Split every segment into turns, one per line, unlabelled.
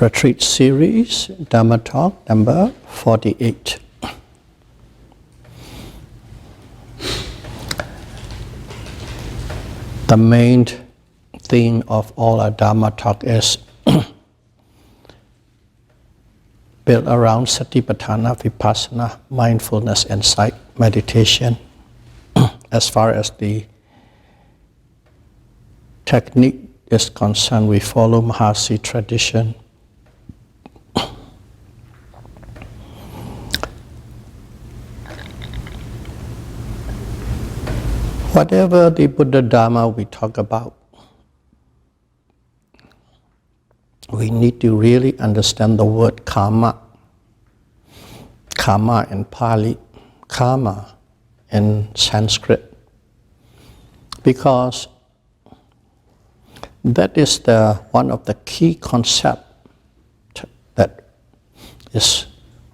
Retreat series, Dhamma talk number 48. The main theme of all our Dhamma talk is built around Satipatthana, Vipassana, mindfulness, and sight meditation. As far as the technique is concerned, we follow Mahasi tradition. Whatever the Buddha Dhamma we talk about, we need to really understand the word karma. Karma in Pali, karma in Sanskrit. Because that is one of the key concepts that is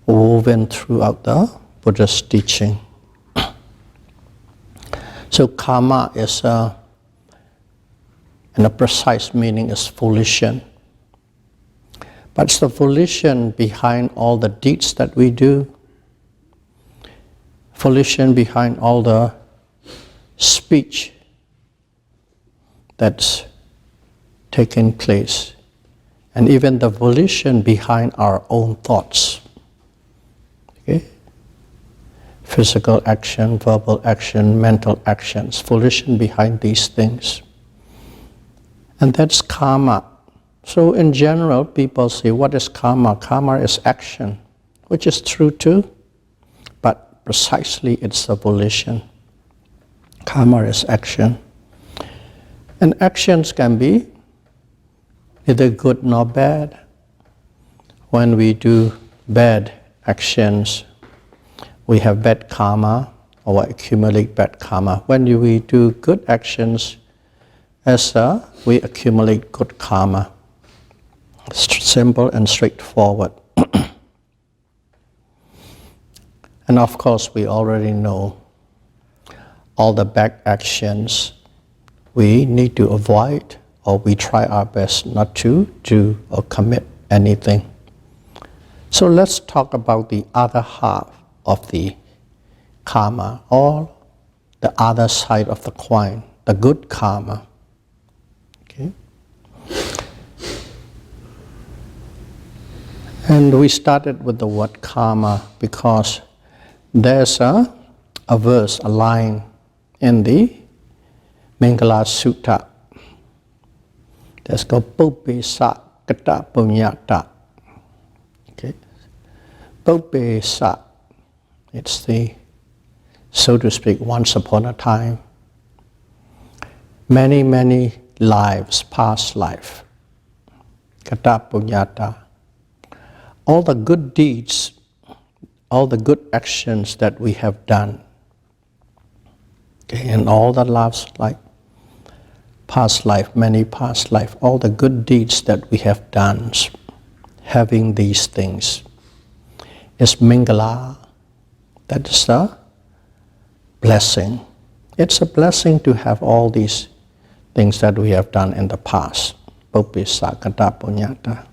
woven throughout the Buddha's teaching. So karma is, in a precise meaning, is volition. But it's the volition behind all the deeds that we do, volition behind all the speech that's taking place, and even the volition behind our own thoughts. Okay? Physical action, verbal action, mental actions, volition behind these things. And that's karma. So in general, people say, what is karma? Karma is action, which is true too, but precisely it's a volition. Karma is action. And actions can be neither good nor bad. When we do bad actions, we have bad karma or accumulate bad karma. When we do good actions, we accumulate good karma. Simple and straightforward. And of course, we already know all the bad actions we need to avoid, or we try our best not to do or commit anything. So let's talk about the other half of the karma, or the other side of the coin, the good karma. Okay? And we started with the word karma because there's a verse, a line in the Mangala Sutta that's called Buddhisa Kata Punyata. Okay? Buddhisa, it's the, so to speak, once upon a time, many lives, past life. Kata Punyata. All the good deeds, all the good actions that we have done, okay, in all the lives, like past life, many past life, all the good deeds that we have done, having these things, is Mangala. That is a blessing. It's a blessing to have all these things that we have done in the past. Buddhisa Kata Punyata.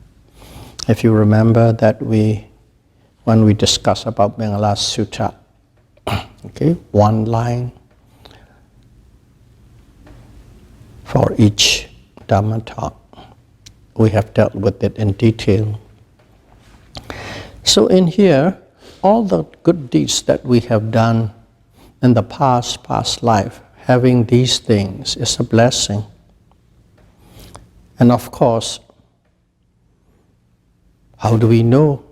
If you remember that when we discuss about Mangala Sutta, okay, one line for each Dhamma talk, we have dealt with it in detail. So in here, all the good deeds that we have done in the past life, having these things is a blessing. And of course, how do we know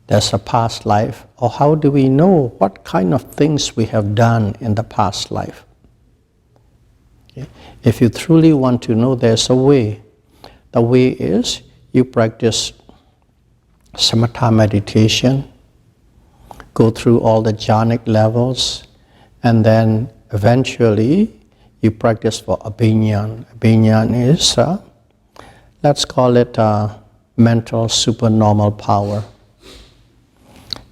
there's a past life? Or how do we know what kind of things we have done in the past life? Okay. If you truly want to know, there's a way. The way is you practice samatha meditation, go through all the jhanic levels, and then eventually you practice for abhinyan. Abhinyan is, let's call it mental supernormal power.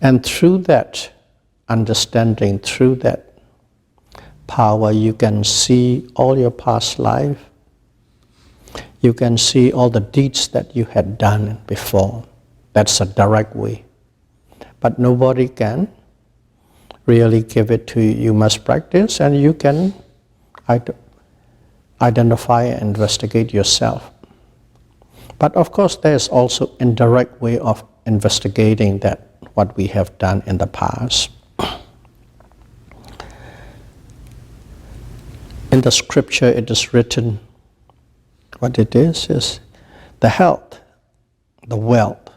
And through that understanding, through that power, you can see all your past life. you can see all the deeds that you had done before. That's a direct way. But nobody can really give it to you. You must practice, and you can identify and investigate yourself. But of course, there's also indirect way of investigating that what we have done in the past. In the scripture, it is written, what it is the health, the wealth,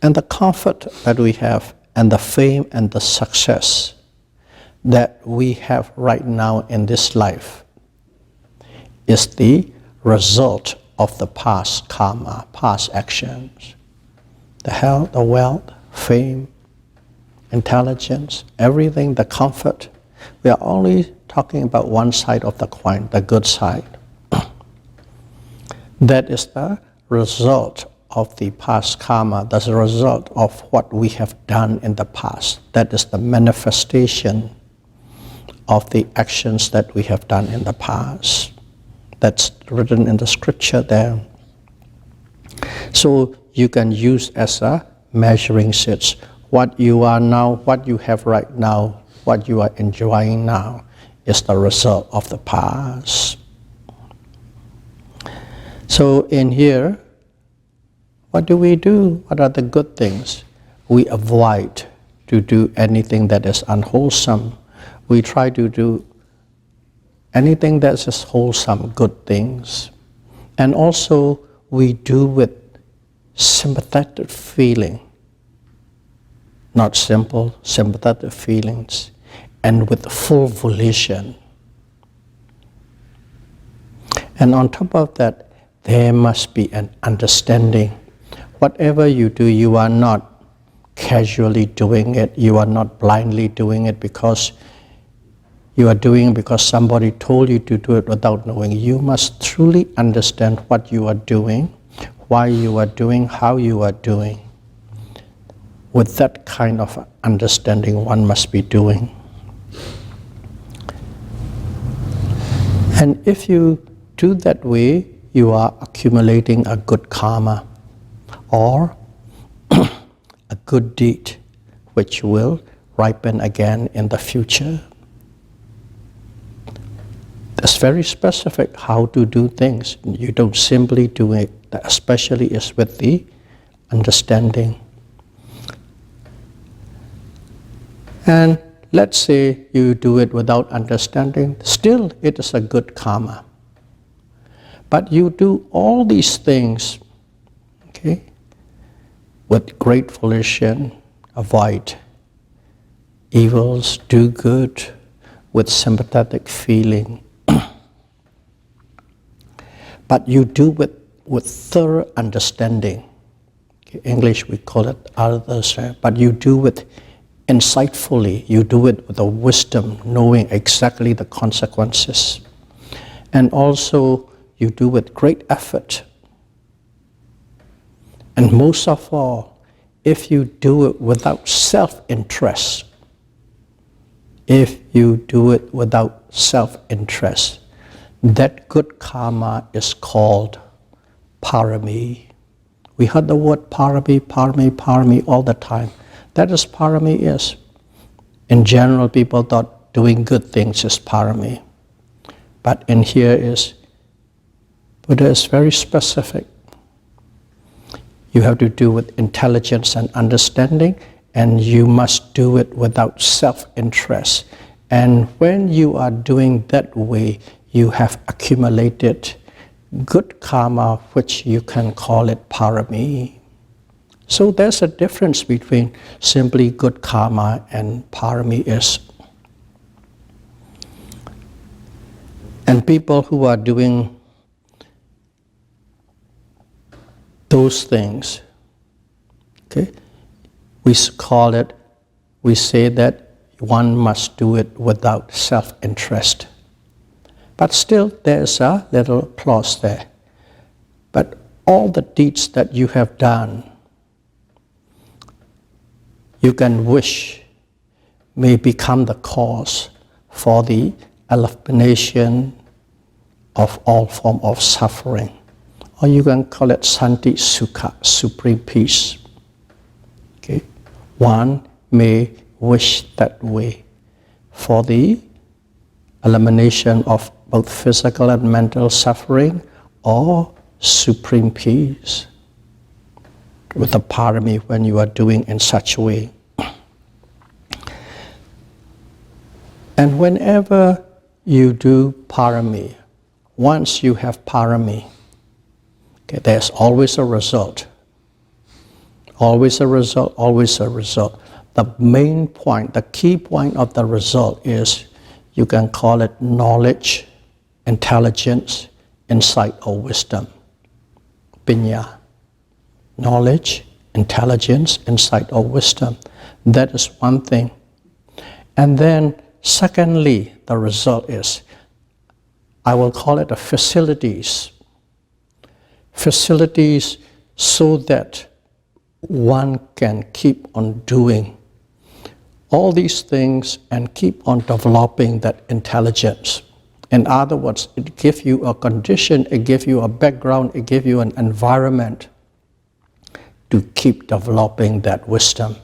and the comfort that we have, and the fame and the success that we have right now in this life is the result of the past karma, past actions. The health, the wealth, fame, intelligence, everything, the comfort. We are only talking about one side of the coin, the good side. That is the result of the past karma. That's the result of what we have done in the past. That is the manifestation of the actions that we have done in the past. That's written in the scripture there. So you can use as a measuring stick. What you are now, what you have right now, what you are enjoying now is the result of the past. So in here, what do? What are the good things? We avoid to do anything that is unwholesome. We try to do anything that is wholesome, good things. And also we do with sympathetic feeling, not simple, sympathetic feelings, and with full volition. And on top of that, there must be an understanding. Whatever you do, you are not casually doing it, you are not blindly doing it because you are doing it because somebody told you to do it without knowing. You must truly understand what you are doing, why you are doing, how you are doing. With that kind of understanding, one must be doing. And if you do that way, you are accumulating a good karma or a good deed which will ripen again in the future. It's very specific how to do things. You don't simply do it, especially is with the understanding. And let's say you do it without understanding, still it is a good karma. But you do all these things, okay, with great volition, avoid evils, do good, with sympathetic feeling. But you do with thorough understanding. Okay, English we call it others, but you do it insightfully, you do it with a wisdom, knowing exactly the consequences. And also you do with great effort. And most of all, if you do it without self-interest, if you do it without self-interest, that good karma is called Parami. We heard the word Parami, Parami, Parami all the time. That is Parami is. In general, people thought doing good things is Parami. But in here is, Buddha is very specific. You have to do with intelligence and understanding, and you must do it without self-interest. And when you are doing that way, you have accumulated good karma, which you can call it Parami. So there's a difference between simply good karma and Parami is. And people who are doing those things, okay, we say that one must do it without self-interest. But still, there's a little clause there. But all the deeds that you have done, you can wish may become the cause for the elimination of all form of suffering. Or you can call it Santi Sukha, supreme peace. Okay? One may wish that way for the elimination of both physical and mental suffering, or supreme peace with the parami when you are doing in such a way. And whenever you do parami, once you have parami, okay, there's always a result. Always a result, always a result. The main point, the key point of the result is, you can call it knowledge, intelligence, insight, or wisdom. Pinya. Knowledge, intelligence, insight, or wisdom. That is one thing. And then, secondly, the result is, I will call it the facilities. Facilities so that one can keep on doing all these things and keep on developing that intelligence. In other words, it gives you a condition, it gives you a background, it gives you an environment to keep developing that wisdom.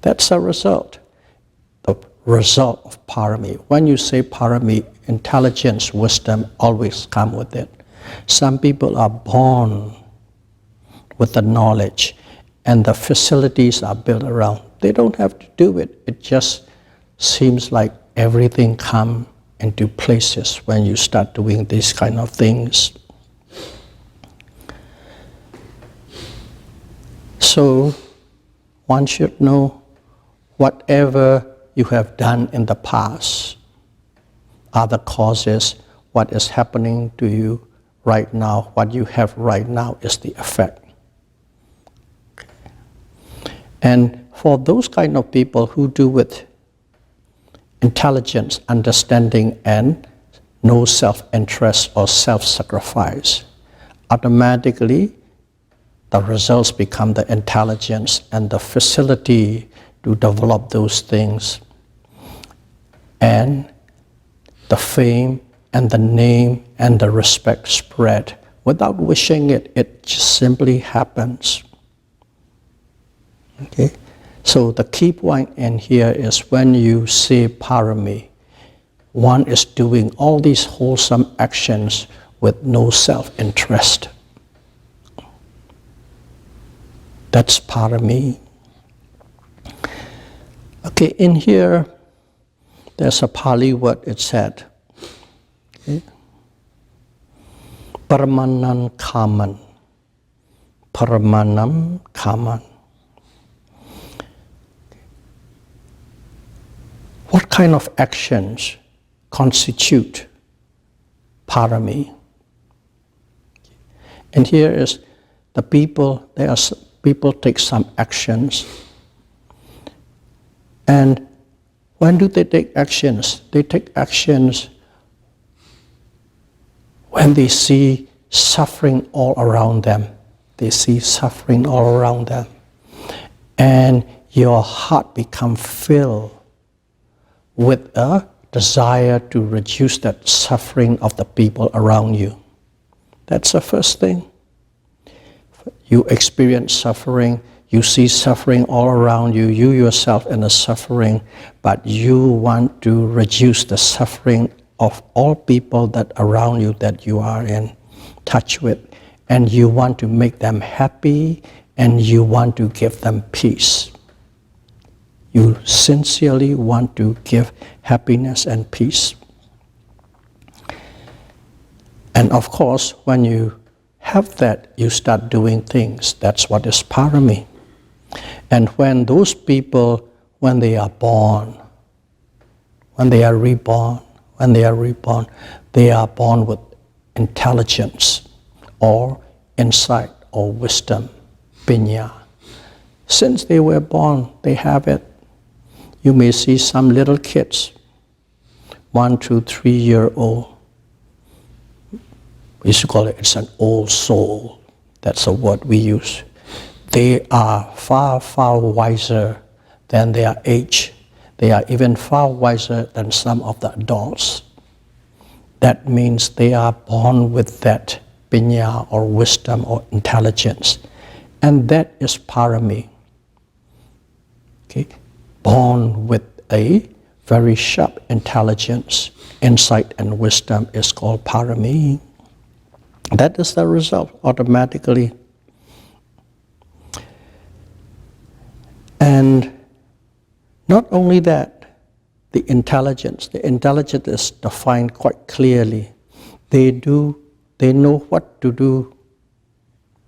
That's a result. The result of parami. When you say parami, intelligence, wisdom always come with it. Some people are born with the knowledge and the facilities are built around. They don't have to do it. It just seems like everything comes into places when you start doing these kind of things. So one should know whatever you have done in the past are the causes. What is happening to you right now, what you have right now is the effect. Okay. And for those kind of people who do with intelligence, understanding, and no self-interest or self-sacrifice, automatically the results become the intelligence and the facility to develop those things. And the fame and the name and the respect spread. Without wishing it, it just simply happens. Okay? So the key point in here is when you say parami, one is doing all these wholesome actions with no self-interest. That's parami. Okay, in here, there's a Pali word, it said, okay? Paramanam kaman. Paramanam kaman. What kind of actions constitute parami? And here is the people, people take some actions. And when do they take actions? They take actions when they see suffering all around them. They see suffering all around them. And your heart becomes filled with a desire to reduce that suffering of the people around you. That's the first thing. You experience suffering, you see suffering all around you, you yourself in the suffering, but you want to reduce the suffering of all people that around you that you are in touch with, and you want to make them happy, and you want to give them peace. You sincerely want to give happiness and peace. And of course, when you have that, you start doing things. That's what is parami. And when those people, when they are born, when they are reborn, they are born with intelligence or insight or wisdom, pinya. Since they were born, they have it. You may see some little kids, 1 to 3 year old. We used to call it, it's an old soul. That's a word we use. They are far, far wiser than their age. They are even far wiser than some of the adults. that means they are born with that pinya or wisdom or intelligence. And that is parami. Okay? Born with a very sharp intelligence, insight and wisdom is called parami. That is the result automatically. And not only that, the intelligence is defined quite clearly. They know what to do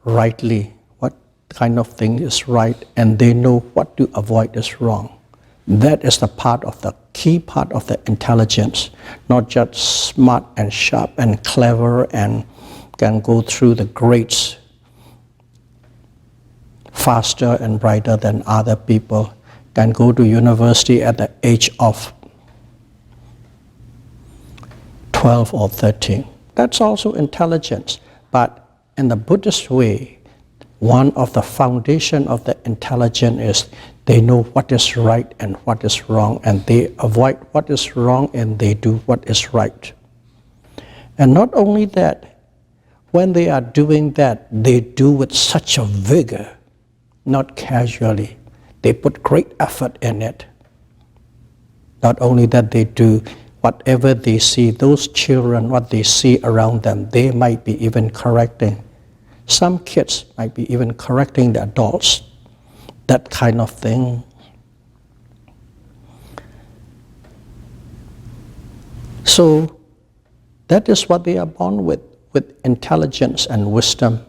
rightly, what kind of thing is right, and they know what to avoid is wrong. That is the key part of the intelligence, not just smart and sharp and clever and can go through the grades faster and brighter than other people, can go to university at the age of 12 or 13. That's also intelligence. But in the Buddhist way, one of the foundation of the intelligence is they know what is right and what is wrong, and they avoid what is wrong and they do what is right. And not only that, when they are doing that, they do with such a vigor, not casually. They put great effort in it. Not only that, they do whatever they see, those children, what they see around them, they might be even correcting. Some kids might be even correcting the adults, that kind of thing. So that is what they are born with intelligence and wisdom.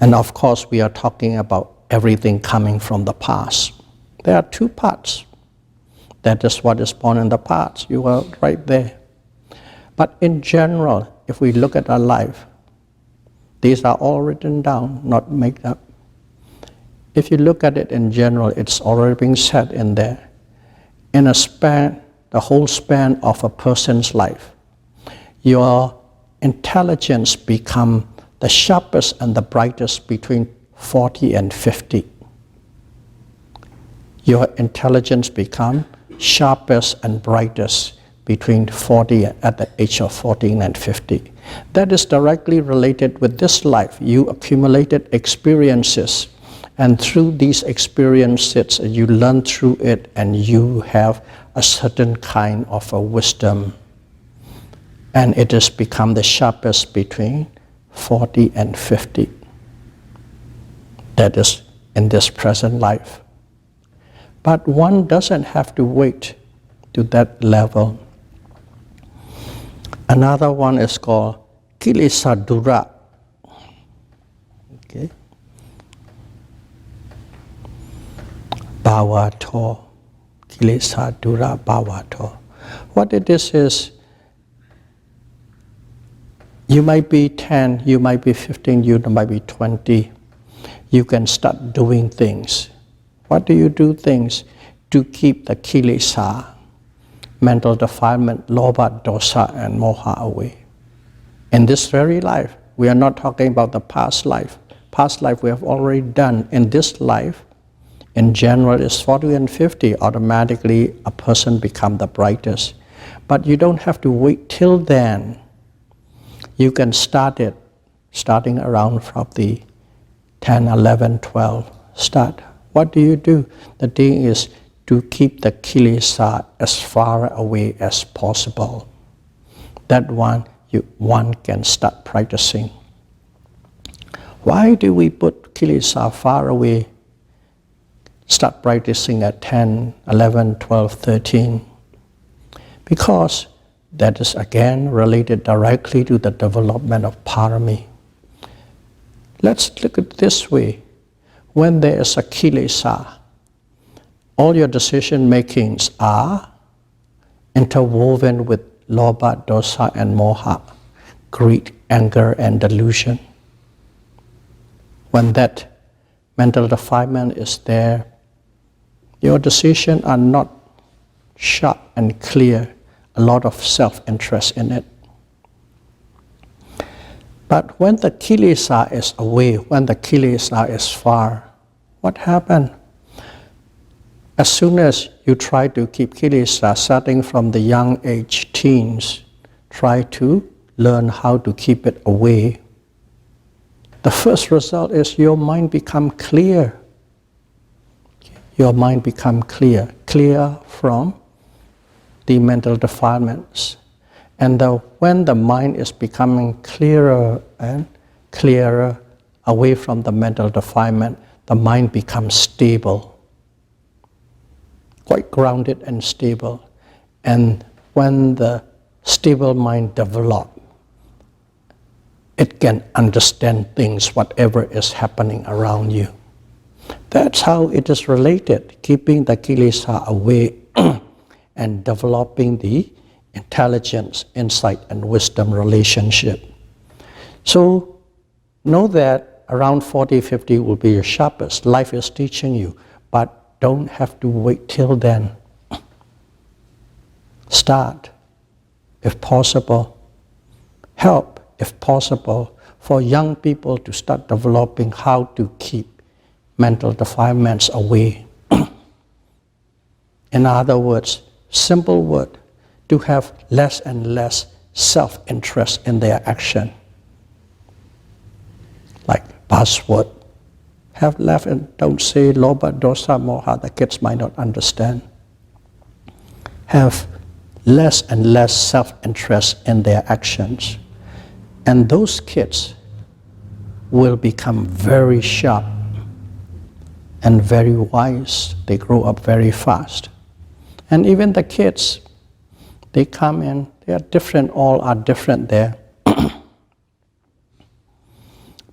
And of course, we are talking about everything coming from the past. There are two parts. That is what is born in the past. You are right there. But in general, if we look at our life, these are all written down, not made up. If you look at it in general, it's already been said in there. In a span, the whole span of a person's life, your intelligence become the sharpest and the brightest between 40 and 50. Your intelligence become sharpest and brightest between 40 at the age of 14 and 50. That is directly related with this life. You accumulated experiences, and through these experiences, you learn through it, and you have a certain kind of a wisdom. And it has become the sharpest between 40 and 50. That is in this present life. But one doesn't have to wait to that level. Another one is called Kilesadura. Okay. Bhavato. Kilesadura Bhavato. What it is you might be 10, you might be 15, you might be 20. You can start doing things. What do you do things? To keep the kilesa, mental defilement, lobha, dosa, and moha away. In this very life, we are not talking about the past life. Past life we have already done. In this life, in general, is 40 and 50. Automatically, a person becomes the brightest. But you don't have to wait till then. You can start it, starting around from the 10, 11, 12. Start. What do? The thing is to keep the kilesa as far away as possible. That one can start practicing. Why do we put kilesa far away? Start practicing at 10, 11, 12, 13. Because that is again related directly to the development of parami. Let's look at it this way. When there is a kilesa, all your decision makings are interwoven with lobha, dosa, and moha, greed, anger, and delusion. When that mental defilement is there, your decisions are not sharp and clear, a lot of self-interest in it. But when the kilesa is away, when the kilesa is far, what happens? As soon as you try to keep kilesa starting from the young age teens try to learn how to keep it away, the first result is your mind become clear. Your mind become clear from the mental defilements. And when the mind is becoming clearer and clearer away from the mental defilement, the mind becomes stable, quite grounded and stable. And when the stable mind develops, it can understand things, whatever is happening around you. That's how it is related, keeping the kilesa away and developing the intelligence, insight, and wisdom relationship. So know that around 40, 50 will be your sharpest. Life is teaching you, but don't have to wait till then. Start, if possible. Help, if possible, for young people to start developing how to keep mental defilements away. In other words, simple word, to have less and less self-interest in their action. Like buzzword, have left and don't say loba, dosa, moha, the kids might not understand. Have less and less self-interest in their actions. And those kids will become very sharp and very wise. They grow up very fast. And even the kids, they come in, they are different, all are different there.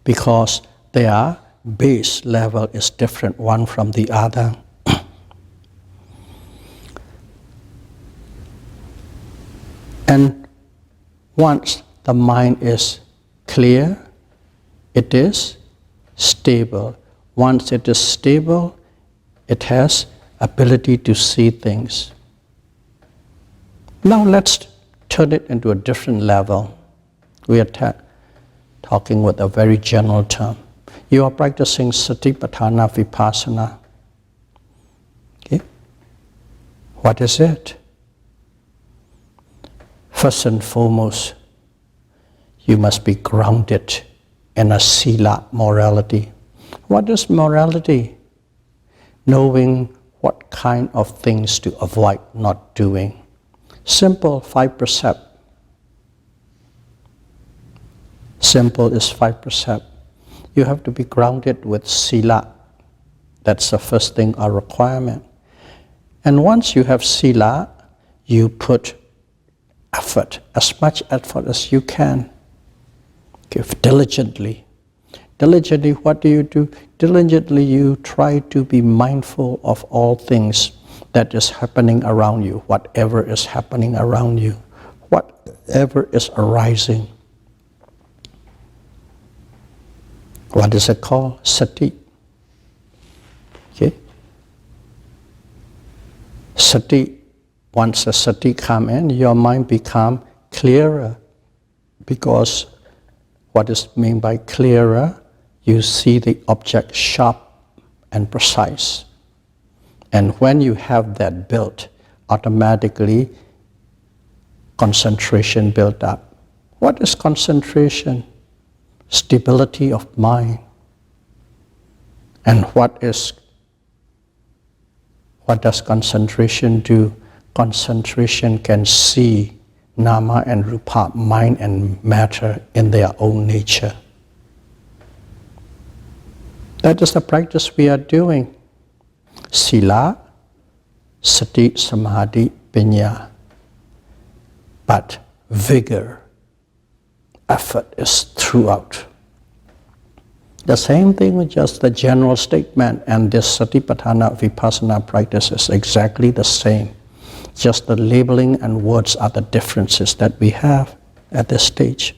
Because their base level is different one from the other. And once the mind is clear, it is stable. Once it is stable, it has ability to see things. Now let's turn it into a different level. We are talking with a very general term. You are practicing Satipatthana Vipassana. Okay? What is it? First and foremost, you must be grounded in a sila, morality. What is morality? Knowing what kind of things to avoid not doing. Simple 5 precepts. Simple is 5 precepts. You have to be grounded with sila. That's the first thing, a requirement. And once you have sila, you put effort, as much effort as you can. Give diligently. Diligently, what do? Diligently, you try to be mindful of all things that is happening around you, whatever is happening around you, whatever is arising. What is it called? Sati. Okay? Sati, once the sati come in, your mind become clearer. Because what is meant by clearer? You see the object sharp and precise. And when you have that built, automatically concentration built up. What is concentration? Stability of mind. And what does concentration do? Concentration can see nama and rupa, mind and matter in their own nature. That is the practice we are doing. Sila, sati, samadhi, panya. But vigor, effort is throughout. The same thing with just the general statement, and this Satipatthana Vipassana practice is exactly the same. Just the labeling and words are the differences that we have at this stage.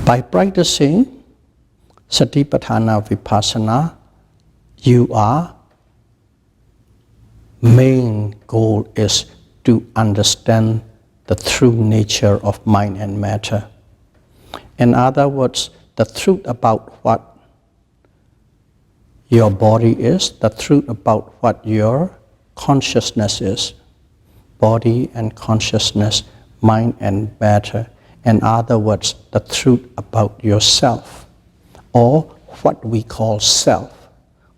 By practicing Satipatthana Vipassana, your main goal is to understand the true nature of mind and matter. In other words, the truth about what your body is, the truth about what your consciousness is. Body and consciousness, mind and matter. In other words, the truth about yourself, or what we call self,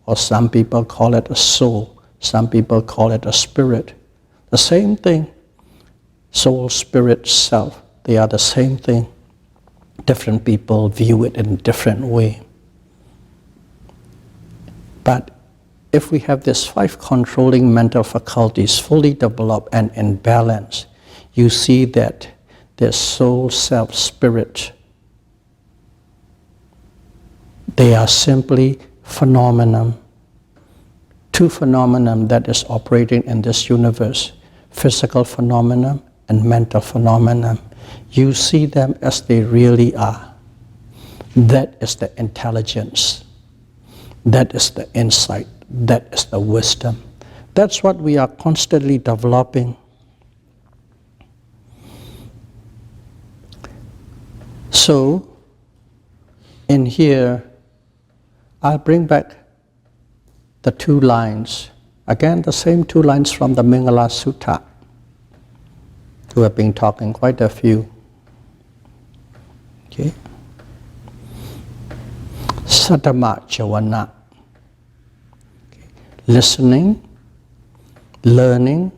or some people call it a soul, some people call it a spirit. The same thing. Soul, spirit, self, they are the same thing. Different people view it in a different way. But if we have these 5 controlling mental faculties fully developed and in balance, you see that there's soul, self, spirit. They are simply phenomenon. 2 phenomena that is operating in this universe. Physical phenomenon and mental phenomenon. You see them as they really are. That is the intelligence. That is the insight. That is the wisdom. That's what we are constantly developing. So, in here, I'll bring back the 2 lines. Again, the same 2 lines from the Mangala Sutta. We have been talking quite a few. Okay. Saddhamma Javana. Okay. Listening, learning,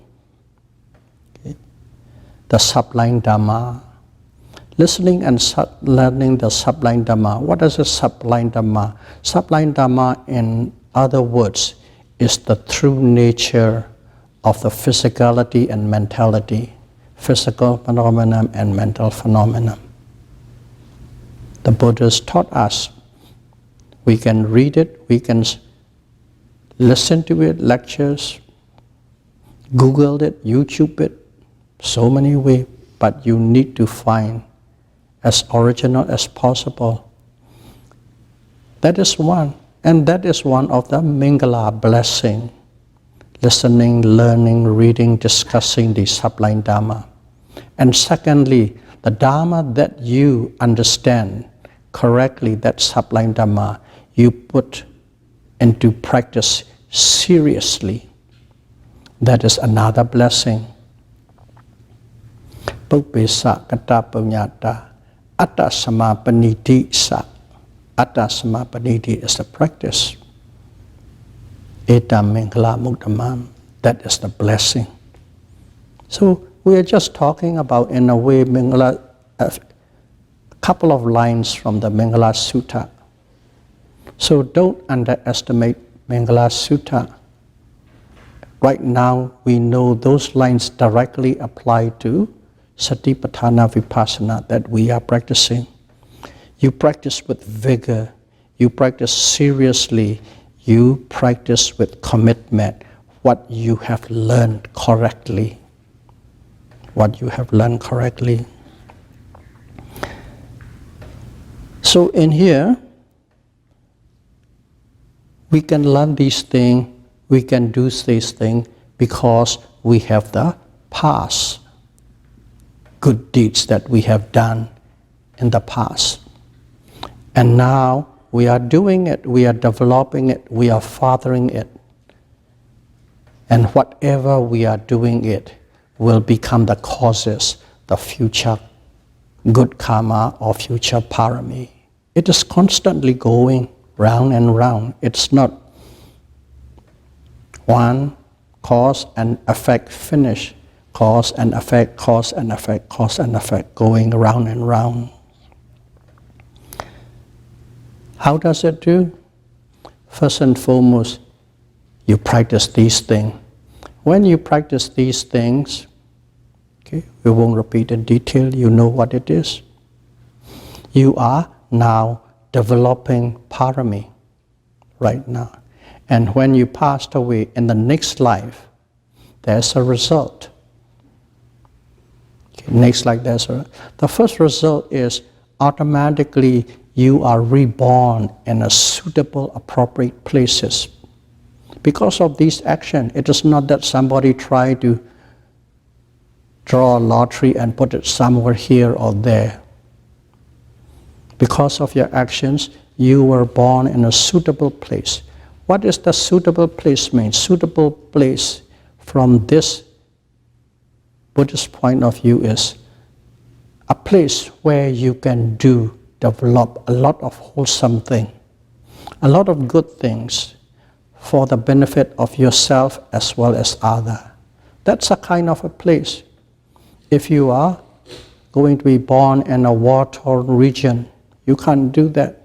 okay. The sublime Dhamma. Listening and learning the sublime Dhamma. What is a sublime Dhamma? Sublime Dhamma, in other words, is the true nature of the physicality and mentality. Physical phenomenon and mental phenomenon. The Buddhas taught us. We can read it, we can listen to it, lectures, Google it, YouTube it, so many ways, but you need to find as original as possible. That is one, and that is one of the Mangala blessing. Listening, learning, reading, discussing the sublime Dhamma. And secondly, the Dhamma that you understand correctly, that sublime Dhamma, you put into practice seriously. That is another blessing. Pubbesa kata punyata atta samapaniti sa. Atta samapaniti is the practice. Etam mangala muktamam, that is the blessing. So we are just talking about, in a way, Mangala, a couple of lines from the Mangala Sutta. So don't underestimate Mangala Sutta. Right now, we know those lines directly apply to Satipatthana Vipassana that we are practicing. You practice with vigor, you practice seriously, you practice with commitment what you have learned correctly. What you have learned correctly. So in here, we can learn these things, we can do these things because we have the past good deeds that we have done in the past. And now we are doing it, we are developing it, we are fathering it. And whatever we are doing it will become the causes, the future good karma or future parami. It is constantly going round and round. It's not one cause and effect finish, cause and effect, cause and effect, cause and effect, going round and round. How does it do? First and foremost, you practice these things. When you practice these things, okay, we won't repeat in detail, you know what it is. You are now developing parami right now. And when you passed away in the next life, there's a result. Okay, next life, the first result is automatically you are reborn in a suitable, appropriate places. Because of this action, it is not that somebody tried to draw a lottery and put it somewhere here or there. Because of your actions, you were born in a suitable place. What is the suitable place mean? Suitable place from this Buddhist point of view is a place where you can develop a lot of wholesome things, a lot of good things for the benefit of yourself as well as others. That's a kind of a place. If you are going to be born in a war-torn region, you can't do that.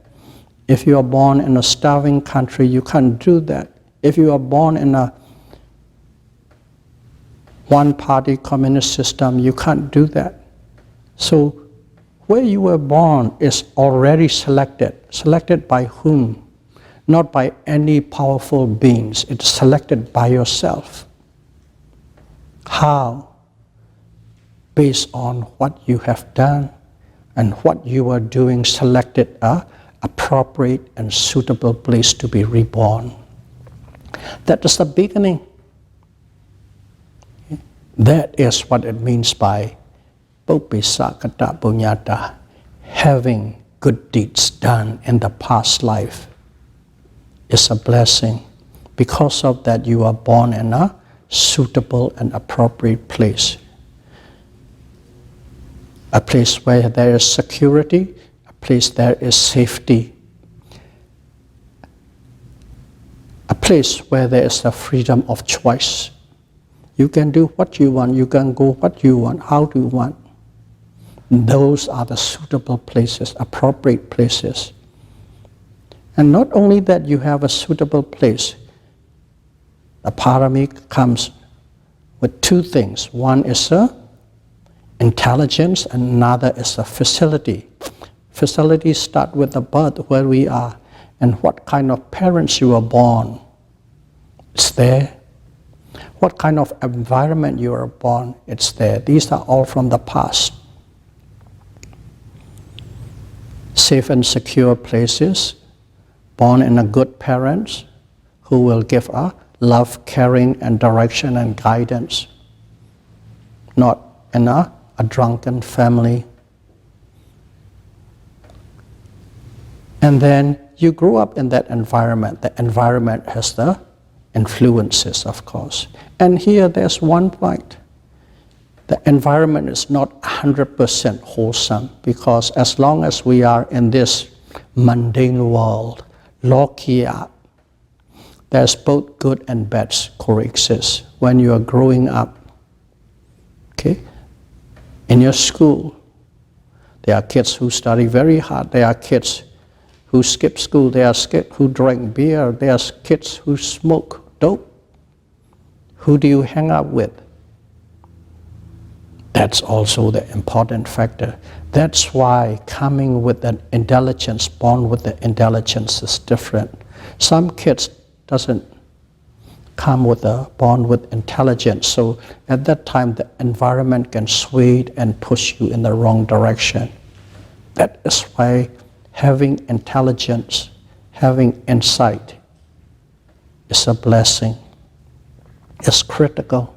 If you are born in a starving country, you can't do that. If you are born in a one-party communist system, you can't do that. So where you were born is already selected. Selected by whom? Not by any powerful beings. It's selected by yourself. How? Based on what you have done and what you are doing, selected a appropriate and suitable place to be reborn. That is the beginning. That is what it means by Pupisakata Punyata, having good deeds done in the past life is a blessing. Because of that, you are born in a suitable and appropriate place. A place where there is security, a place there is safety, a place where there is the freedom of choice. You can do what you want, you can go what you want, how do you want. Those are the suitable places, appropriate places. And not only that you have a suitable place, the Parami comes with two things. One is intelligence and another is a facility. Facilities start with the birth, where we are, and what kind of parents you are born. It's there. What kind of environment you are born, it's there. These are all from the past. Safe and secure places, born in a good parents who will give a love, caring, and direction and guidance. Not in a drunken family. And then you grew up in that environment. The environment has the influences, of course. And here there's one point. The environment is not 100% wholesome, because as long as we are in this mundane world, lokia, there's both good and bad coexist. When you are growing up, okay, in your school, there are kids who study very hard, there are kids who skip school, there are kids who drink beer, there are kids who smoke dope. Who do you hang out with? That's also the important factor. That's why coming with an intelligence, born with the intelligence is different. Some kids doesn't come with born with intelligence, so at that time the environment can sway and push you in the wrong direction. That is why having intelligence, having insight is a blessing. It's critical.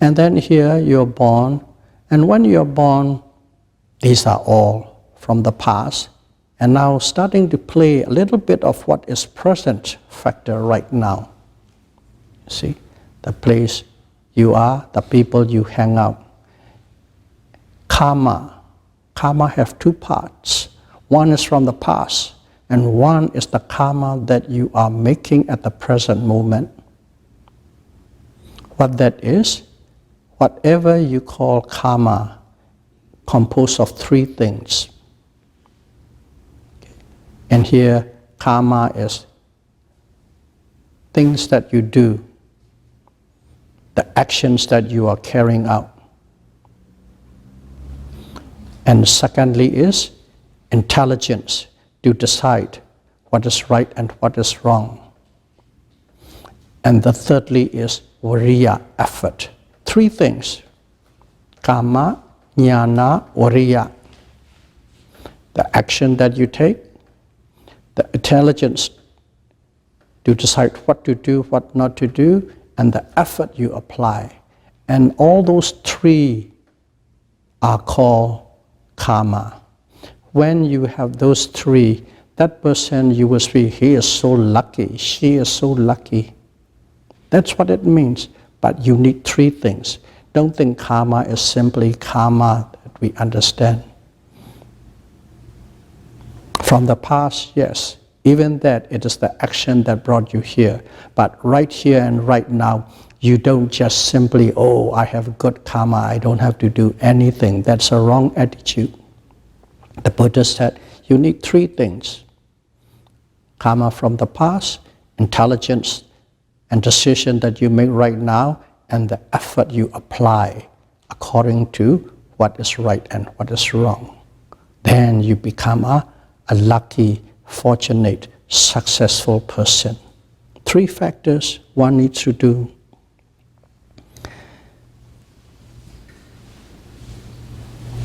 And then here you're born, and when you're born, these are all from the past, and now starting to play a little bit of what is present factor right now. See, the place you are, the people you hang out. Karma. Karma have two parts. One is from the past, and one is the karma that you are making at the present moment. What that is, whatever you call karma, composed of three things. And here, karma is things that you do, the actions that you are carrying out. And secondly is intelligence to decide what is right and what is wrong. And the thirdly is Ariya, effort. Three things: Kama, Jnana, Ariya. The action that you take, the intelligence to decide what to do, what not to do, and the effort you apply. And all those three are called karma. When you have those three, that person you will see, he is so lucky, she is so lucky. That's what it means. But you need three things. Don't think karma is simply karma that we understand. From the past, yes, even that it is the action that brought you here. But right here and right now, you don't just simply, oh, I have good karma, I don't have to do anything. That's a wrong attitude. The Buddha said, you need three things. Karma from the past, intelligence and decision that you make right now, and the effort you apply according to what is right and what is wrong. Then you become a lucky, fortunate, successful person. Three factors one needs to do.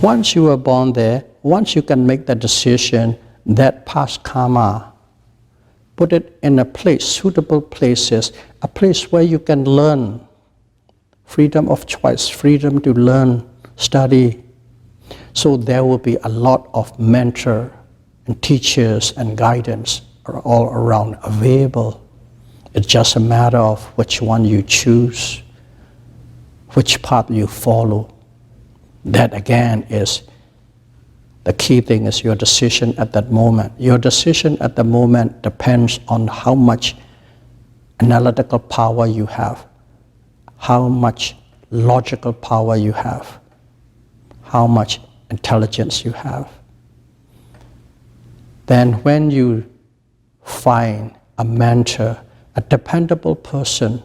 Once you are born there, once you can make the decision, that past karma, put it in a place, suitable places, a place where you can learn. Freedom of choice, freedom to learn, study. So there will be a lot of mentor and teachers and guidance are all around available. It's just a matter of which one you choose, which path you follow. That again is the key thing, is your decision at that moment. Your decision at the moment depends on how much analytical power you have, how much logical power you have, how much intelligence you have. Then when you find a mentor, a dependable person,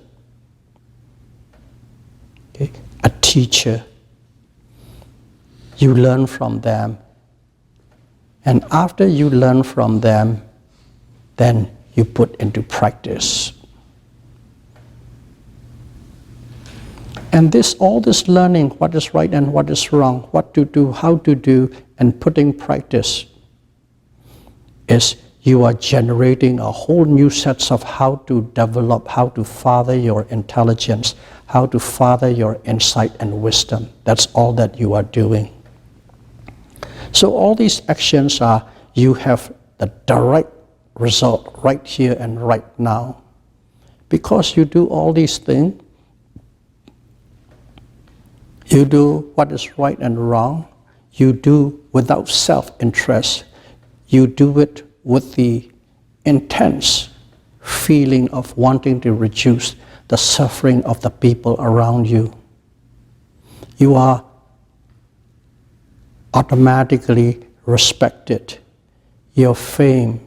okay, a teacher, you learn from them. And after you learn from them, then you put into practice. And all this learning, what is right and what is wrong, what to do, how to do, and putting practice, is you are generating a whole new sets of how to develop, how to father your intelligence, how to father your insight and wisdom. That's all that you are doing. So all these actions are, you have the direct result right here and right now. Because you do all these things, you do what is right and wrong, you do without self-interest, you do it with the intense feeling of wanting to reduce the suffering of the people around you. You are automatically respected. Your fame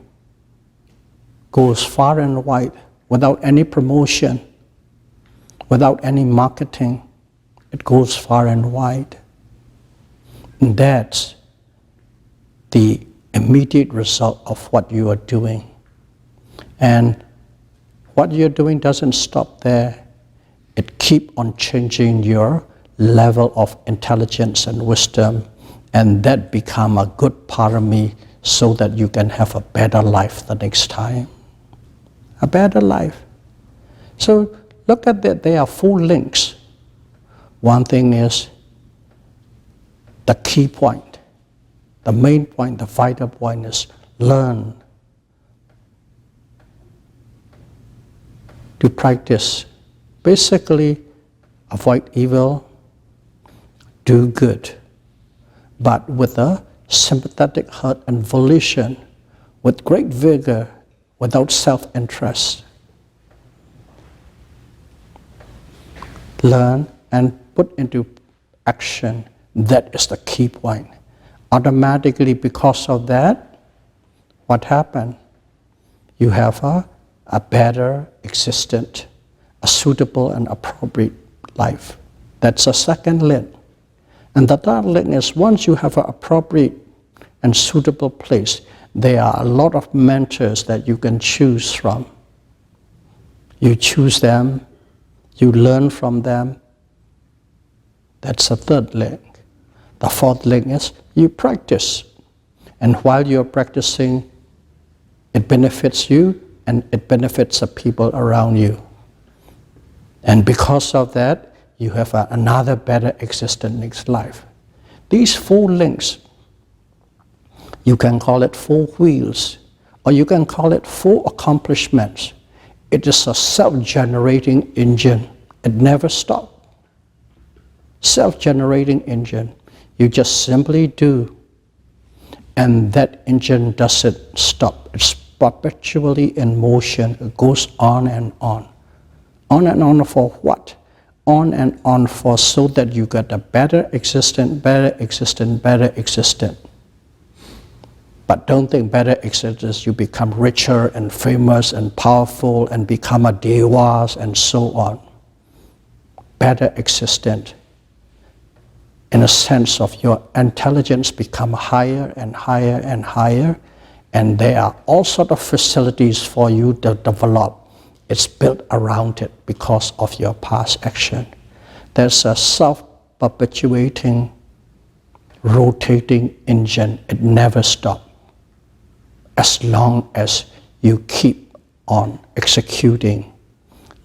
goes far and wide without any promotion, without any marketing. It goes far and wide. And that's the immediate result of what you are doing. And what you're doing doesn't stop there. It keeps on changing your level of intelligence and wisdom, and that become a good parami so that you can have a better life the next time. A better life. So look at that, there are 4 links. One thing is the key point, the main point, the vital point is learn to practice. Basically, avoid evil, do good, but with a sympathetic heart and volition, with great vigor, without self-interest. Learn and put into action. That is the key point. Automatically, because of that, what happened? You have a better existence, a suitable and appropriate life. That's a second link. And the third link is, once you have an appropriate and suitable place, there are a lot of mentors that you can choose from. You choose them, you learn from them. That's the third link. The fourth link is you practice. And while you're practicing, it benefits you and it benefits the people around you. And because of that, you have another better existence next life. These 4 links, you can call it 4 wheels or you can call it full accomplishments. It is a self-generating engine. It never stops. Self-generating engine. You just simply do, and that engine doesn't stop. It's perpetually in motion. It goes on and on. On and on for what? On and on for so that you get a better existence, better existence, better existence. But don't think better existence, you become richer and famous and powerful and become a devas and so on. Better existence. In a sense of your intelligence become higher and higher and higher, and there are all sorts of facilities for you to develop. It's built around it because of your past action. There's a self-perpetuating, rotating engine. It never stops. As long as you keep on executing,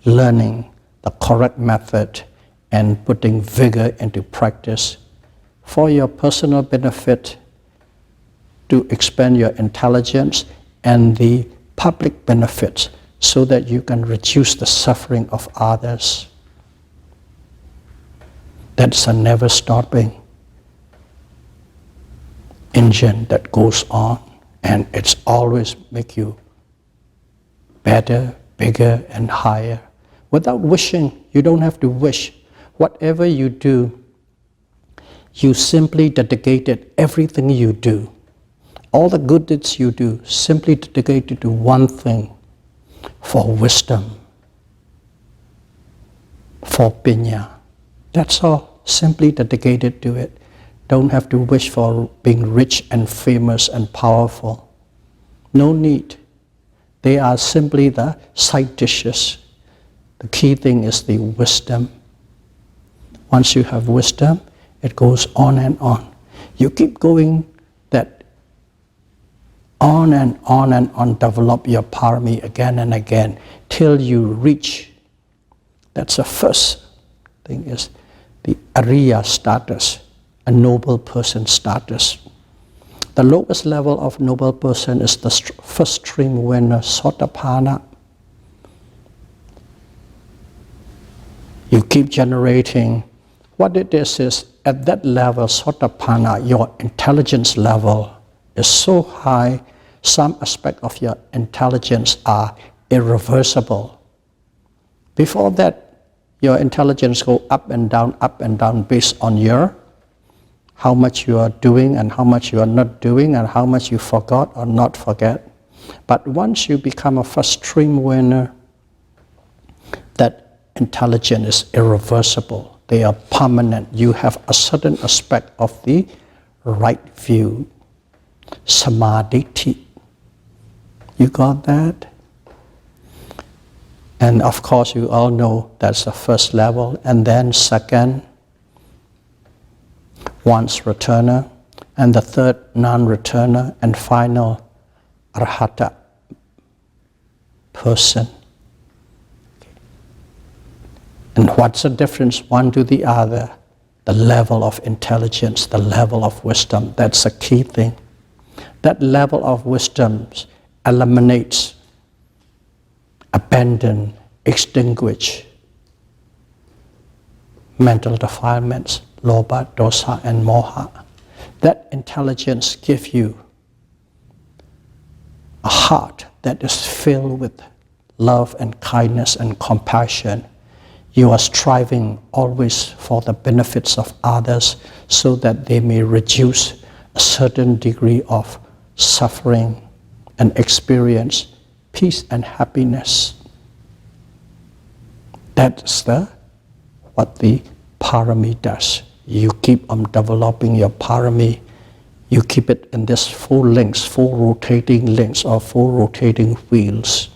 learning the correct method, and putting vigor into practice for your personal benefit, to expand your intelligence and the public benefits so that you can reduce the suffering of others. That's a never stopping engine that goes on, and it's always make you better, bigger and higher. Without wishing, you don't have to wish. Whatever you do, you simply dedicated everything you do. All the good deeds you do, simply dedicated to one thing, for wisdom, for pinya. That's all, simply dedicated to it. Don't have to wish for being rich and famous and powerful. No need. They are simply the side dishes. The key thing is the wisdom. Once you have wisdom, it goes on and on. You keep going that on and on and on, develop your parami again and again till you reach. That's the first thing, is the Ariya status, a noble person status. The lowest level of noble person is the first stream winner, Satipatthana. You keep generating. What it is at that level, Satipatthana, your intelligence level is so high, some aspect of your intelligence are irreversible. Before that, your intelligence go up and down based on your how much you are doing and how much you are not doing and how much you forgot or not forget. But once you become a first stream winner, that intelligence is irreversible. They are permanent. You have a certain aspect of the right view. Samadhi. You got that? And of course you all know that's the first level. And then second, once returner. And the third, non-returner. And final, arhata person. And what's the difference one to the other? The level of intelligence, the level of wisdom. That's a key thing. That level of wisdom eliminates, abandon, extinguish mental defilements, lobha, dosa, and moha. That intelligence gives you a heart that is filled with love and kindness and compassion. You are striving always for the benefits of others so that they may reduce a certain degree of suffering and experience peace and happiness. That's what the parami does. You keep on developing your parami. You keep it in this four links, four rotating links or four rotating wheels.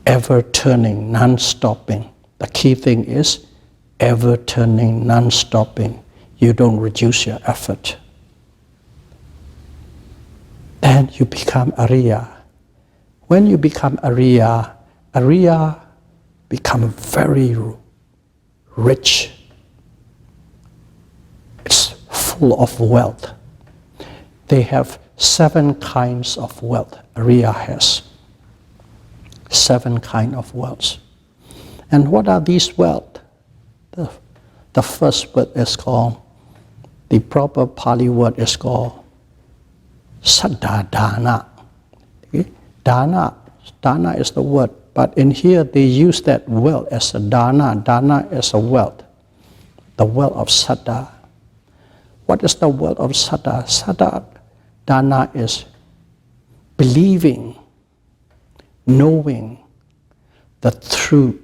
Ever turning, non-stopping. The key thing is ever turning, non-stopping. You don't reduce your effort. Then you become Ariya. When you become Ariya, Ariya become very rich. It's full of wealth. They have 7 kinds of wealth. Ariya has 7 kinds of wealth. And what are these wealth? The first word is called, the proper Pali word is called Saddha Dana. Okay? Dana is the word, but in here they use that wealth as a dana. Dana is a wealth, the wealth of Saddha. What is the wealth of Saddha? Saddha Dana is believing, knowing the truth,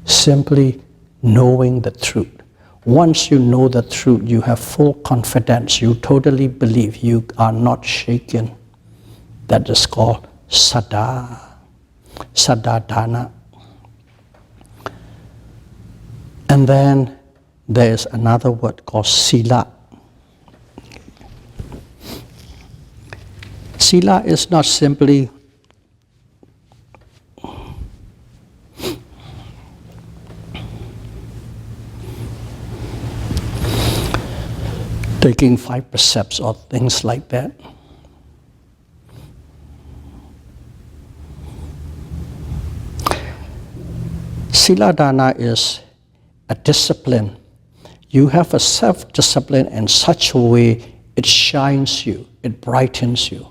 simply knowing the truth. Once you know the truth, you have full confidence, you totally believe, you are not shaken. That is called Saddha, Saddha Dana. And then there is another word called Sila. Sila is not simply taking 5 precepts or things like that. Sila Dana is a discipline. You have a self-discipline in such a way it shines you, it brightens you.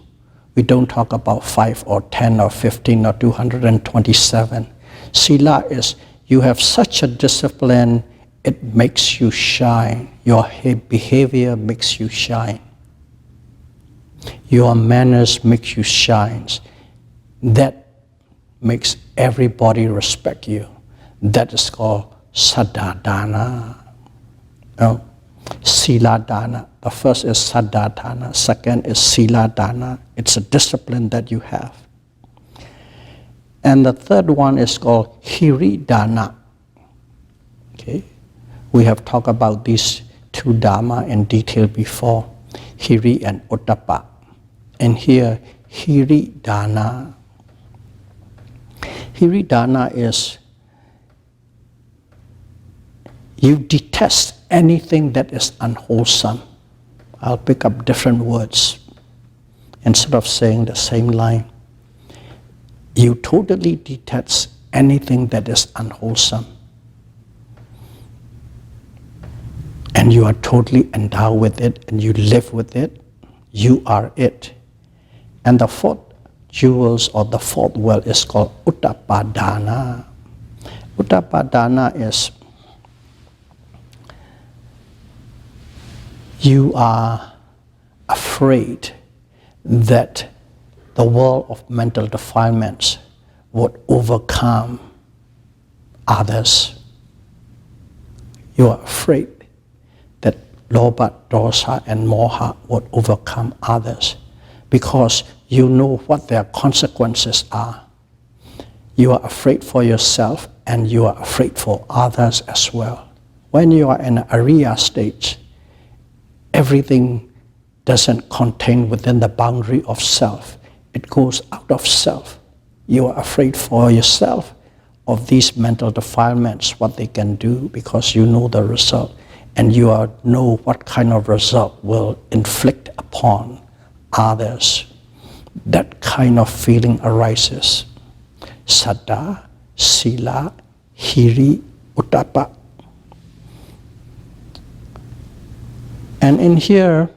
We don't talk about 5 or 10 or 15 or 227. Sila is you have such a discipline, it makes you shine. Your behavior makes you shine. Your manners make you shine. That makes everybody respect you. That is called Saddha Dana. Sila Dana. The first is Saddha Dana. Second is Sila Dana. It's a discipline that you have. And the third one is called Hiri Dana. Okay? We have talked about these 2 Dhamma in detail before, Hiri and Ottappa. And here, Hiri Dana. Hiri Dana is you detest anything that is unwholesome. I'll pick up different words instead of saying the same line. You totally detest anything that is unwholesome. And you are totally endowed with it and you live with it. You are it. And the 4th jewels or the 4th wealth is called Uttapadana. Uttapadana is you are afraid that the world of mental defilements would overcome others. You are afraid that lobha, dosa, and moha would overcome others because you know what their consequences are. You are afraid for yourself and you are afraid for others as well. When you are in an Ariya stage, everything doesn't contain within the boundary of self. It goes out of self. You are afraid for yourself of these mental defilements, what they can do, because you know the result. And you know what kind of result will inflict upon others. That kind of feeling arises. Saddha, Sila, Hiri, Uttappa. And in here,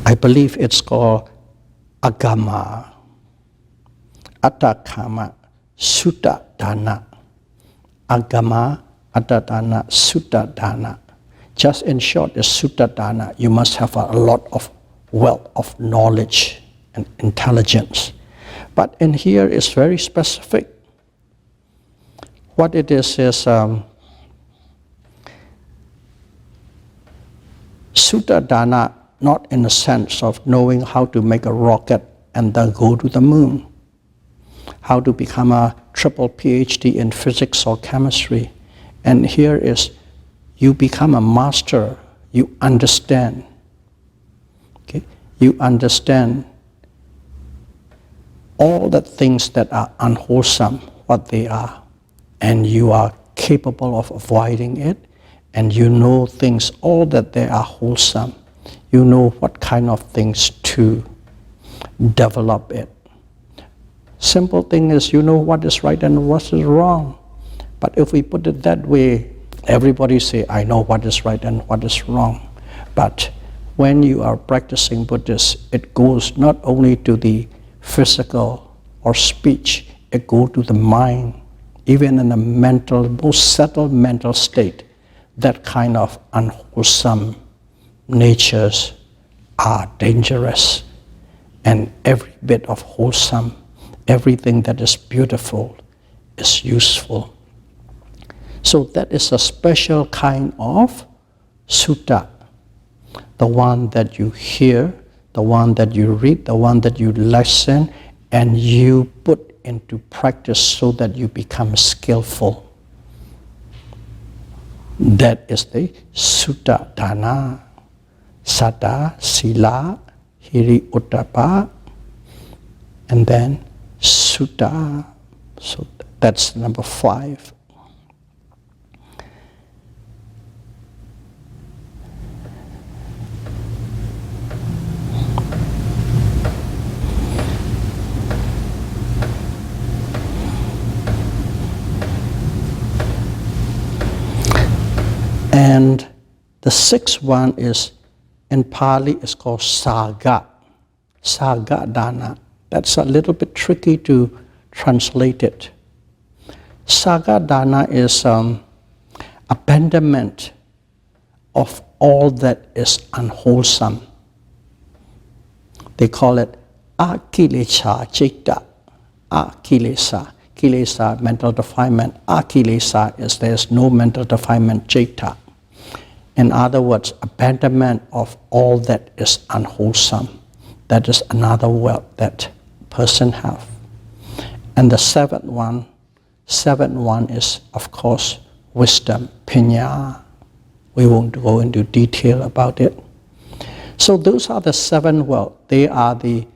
I believe it's called Agama, Attakama, Sutta Dana. Agama, Attatana, Sutta Dana. Just in short, is Sutta Dana. You must have a lot of wealth of knowledge and intelligence. But in here it's very specific. What it is Sutta Dana, not in the sense of knowing how to make a rocket and then go to the moon, how to become a triple PhD in physics or chemistry. And here is you become a master, you understand. Okay? You understand all the things that are unwholesome, what they are. and you are capable of avoiding it, and you know things, all that they are wholesome. You know what kind of things to develop it. Simple thing is, you know what is right and what is wrong. But if we put it that way, everybody say, I know what is right and what is wrong. But when you are practicing Buddhist, it goes not only to the physical or speech, it goes to the mind. Even in the mental, most settled mental state, that kind of unwholesome natures are dangerous. And every bit of wholesome, everything that is beautiful is useful. So that is a special kind of sutta. The one that you hear, the one that you read, the one that you listen, and you put into practice so that you become skillful. That is the sutta dana, saddha, sila, hiri, uttapa, and then sutta. So that's number 5. And the 6th one is, in Pali, it's called saga. Saga dana. That's a little bit tricky to translate it. Saga dana is abandonment of all that is unwholesome. They call it akilesa citta. Akilesa. Kilesa, mental defilement. Akilesa is there's no mental defilement, citta. In other words, abandonment of all that is unwholesome. That is another wealth that person have. And the 7th one is, of course, wisdom, pinya. We won't go into detail about it. So those are the 7 wealth. They are the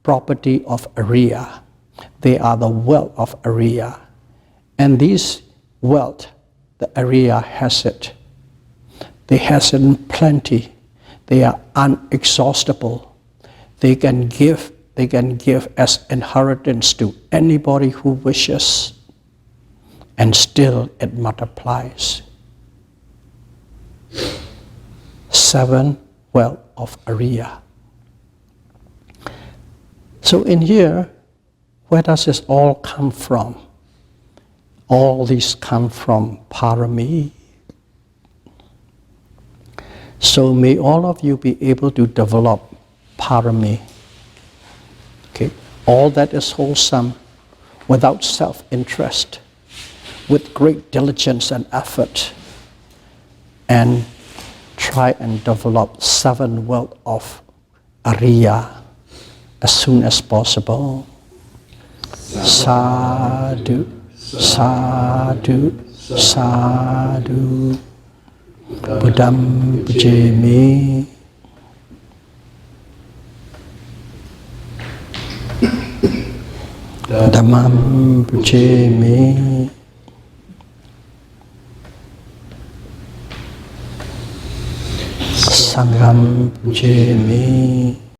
property of Ariya. They are the wealth of Ariya. And these wealth, the Ariya has it. They has it in plenty. They are unexhaustible. They can give as inheritance to anybody who wishes, and still it multiplies. 7 wealth of Ariya. So in here, where does this all come from? All these come from Parami. So may all of you be able to develop Parami. Okay? All that is wholesome, without self-interest, with great diligence and effort, and try and develop 7 wealth of Ariya as soon as possible. Sadhu, sadhu, sadhu. Buddham pujami. Dhammam pujami. Sangham pujami.